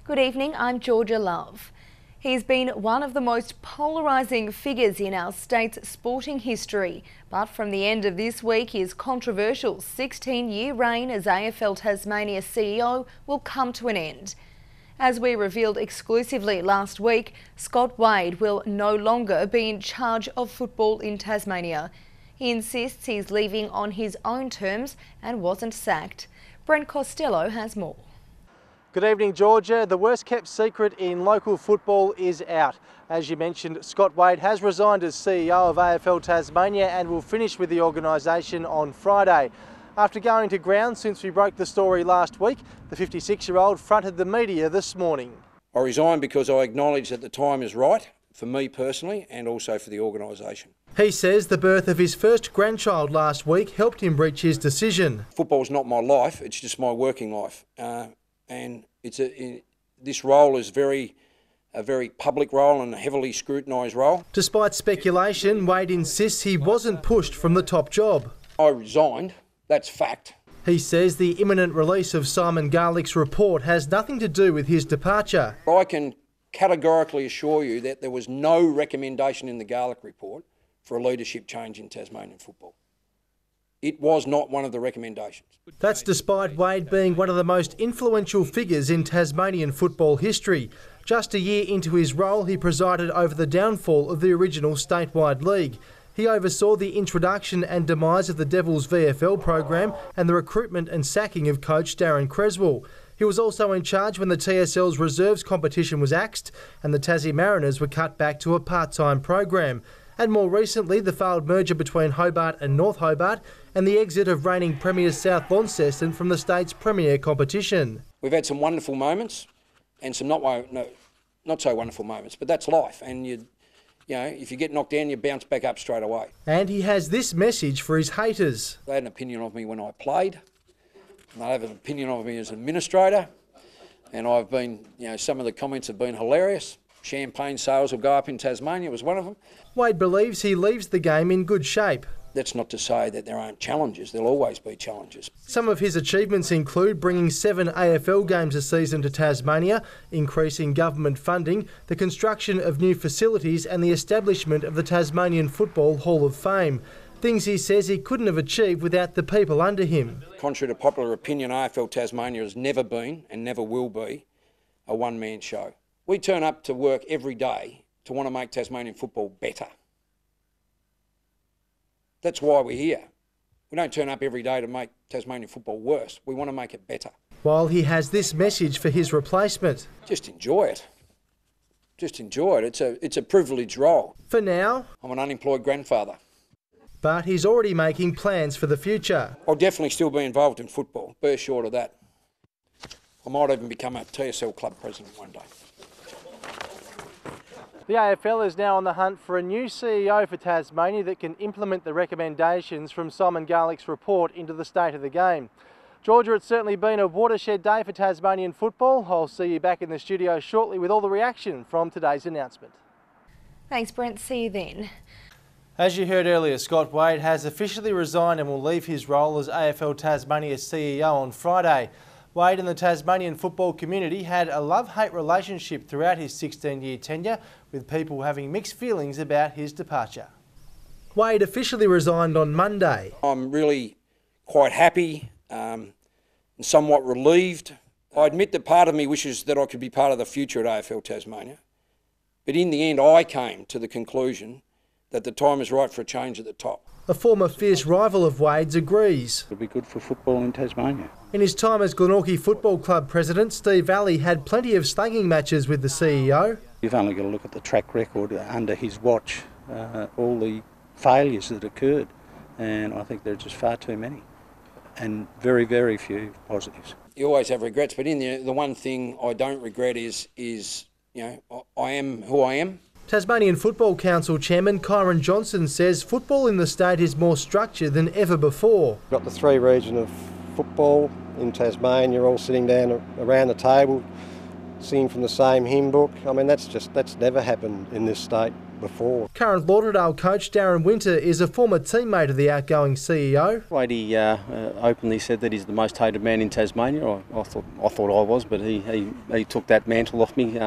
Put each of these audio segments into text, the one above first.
Good evening, I'm Georgia Love. He's been one of the most polarising figures in our state's sporting history, but from the end of this week his controversial 16-year reign as AFL Tasmania CEO will come to an end. As we revealed exclusively last week, Scott Wade will no longer be in charge of football in Tasmania. He insists he's leaving on his own terms and wasn't sacked. Brent Costelloe has more. Good evening, Georgia. The worst kept secret in local football is out. As you mentioned, Scott Wade has resigned as CEO of AFL Tasmania and will finish with the organisation on Friday. After going to ground since we broke the story last week, the 56-year-old fronted the media this morning. I resigned because I acknowledge that the time is right for me personally and also for the organisation. He says the birth of his first grandchild last week helped him reach his decision. Football's not my life, it's just my working life. And this role is a very public role and a heavily scrutinised role. Despite speculation, Wade insists he wasn't pushed from the top job. I resigned, that's fact. He says the imminent release of Simon Garlick's report has nothing to do with his departure. I can categorically assure you that there was no recommendation in the Garlick report for a leadership change in Tasmanian football. It was not one of the recommendations. That's despite Wade being one of the most influential figures in Tasmanian football history. Just a year into his role, he presided over the downfall of the original statewide league. He oversaw the introduction and demise of the Devils VFL program and the recruitment and sacking of coach Darren Creswell. He was also in charge when the TSL's reserves competition was axed and the Tassie Mariners were cut back to a part-time program. And more recently, the failed merger between Hobart and North Hobart and the exit of reigning Premier South Launceston from the state's premier competition. We've had some wonderful moments and some not so wonderful moments, but that's life. And you know, if you get knocked down, you bounce back up straight away. And he has this message for his haters. They had an opinion of me when I played, and they have an opinion of me as an administrator, and I've been, some of the comments have been hilarious. Champagne sales will go up in Tasmania was one of them. Wade believes he leaves the game in good shape. That's not to say that there aren't challenges. There'll always be challenges. Some of his achievements include bringing 7 AFL games a season to Tasmania, increasing government funding, the construction of new facilities and the establishment of the Tasmanian Football Hall of Fame. Things he says he couldn't have achieved without the people under him. Contrary to popular opinion, AFL Tasmania has never been and never will be a one-man show. We turn up to work every day to want to make Tasmanian football better. That's why we're here. We don't turn up every day to make Tasmanian football worse. We want to make it better. While he has this message for his replacement. Just enjoy it. Just enjoy it. It's a privileged role. For now. I'm an unemployed grandfather. But he's already making plans for the future. I'll definitely still be involved in football, be assured of that. I might even become a TSL club president one day. The AFL is now on the hunt for a new CEO for Tasmania that can implement the recommendations from Simon Garlick's report into the state of the game. Georgia, it's certainly been a watershed day for Tasmanian football. I'll see you back in the studio shortly with all the reaction from today's announcement. Thanks, Brent. See you then. As you heard earlier, Scott Wade has officially resigned and will leave his role as AFL Tasmania CEO on Friday. Wade and the Tasmanian football community had a love-hate relationship throughout his 16-year tenure, with people having mixed feelings about his departure. Wade officially resigned on Monday. I'm really quite happy and somewhat relieved. I admit that part of me wishes that I could be part of the future at AFL Tasmania, but in the end I came to the conclusion that the time is right for a change at the top. A former fierce rival of Wade's agrees. It'll be good for football in Tasmania. In his time as Glenorchy Football Club president, Steve Alley had plenty of slugging matches with the CEO. You've only got to look at the track record under his watch, all the failures that occurred, and I think there are just far too many, and very, very few positives. You always have regrets, but in the one thing I don't regret is I am who I am. Tasmanian Football Council Chairman Kyron Johnson says football in the state is more structured than ever before. We've got the 3 regions of football in Tasmania all sitting down around the table, singing from the same hymn book. I mean, that's never happened in this state before. Current Lauderdale coach Darren Winter is a former teammate of the outgoing CEO. He openly said that he's the most hated man in Tasmania. I thought I was, but he took that mantle off me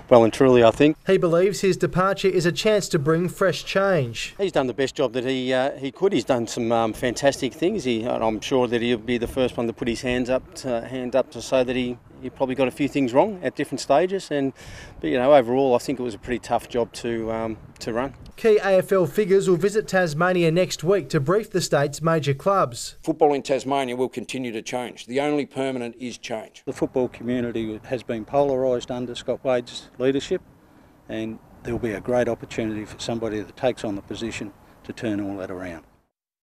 well and truly, I think. He believes his departure is a chance to bring fresh change. He's done the best job that he could. He's done some fantastic things. I'm sure that he'll be the first one to put his hand up to say that he probably got a few things wrong at different stages. But overall, I think it was a pretty tough job to run. Key AFL figures will visit Tasmania next week to brief the state's major clubs. Football in Tasmania will continue to change. The only permanent is change. The football community has been polarised under Scott Wade's leadership, and there will be a great opportunity for somebody that takes on the position to turn all that around.